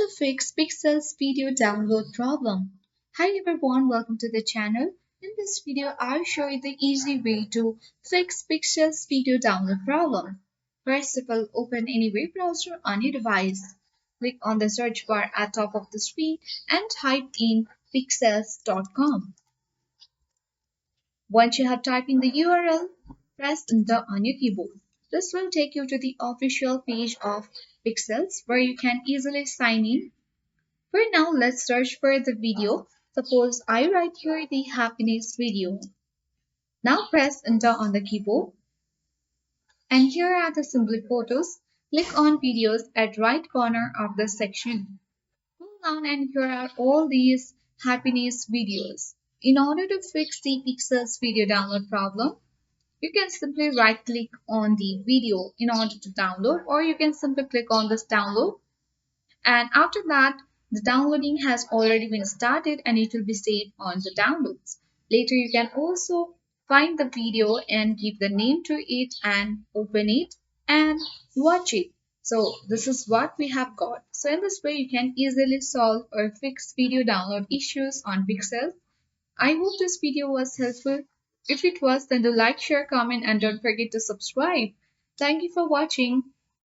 to fix Pixel's video download problem. Hi everyone, welcome to the channel. In this video, I'll show you the easy way to fix Pixel's video download problem. First of all, open any web browser on your device. Click on the search bar at top of the screen and type in pixels.com. Once you have typed in the URL, press enter on your keyboard. This will take you to the official page of Pixels where you can easily sign in. For now, let's search for the video. Suppose I write here the happiness video. Now press enter on the keyboard. And here are the simply photos. Click on videos at right corner of the section. Pull down and here are all these happiness videos. In order to fix the Pixels video download problem, you can simply right click on the video in order to download, or you can simply click on this download, and after that the downloading has already been started and it will be saved on the downloads. Later you can also find the video and give the name to it and open it and watch it. So this is what we have got. So in this way you can easily solve or fix video download issues on Pixel. I hope this video was helpful. If it was, then do like, share, comment, and don't forget to subscribe. Thank you for watching.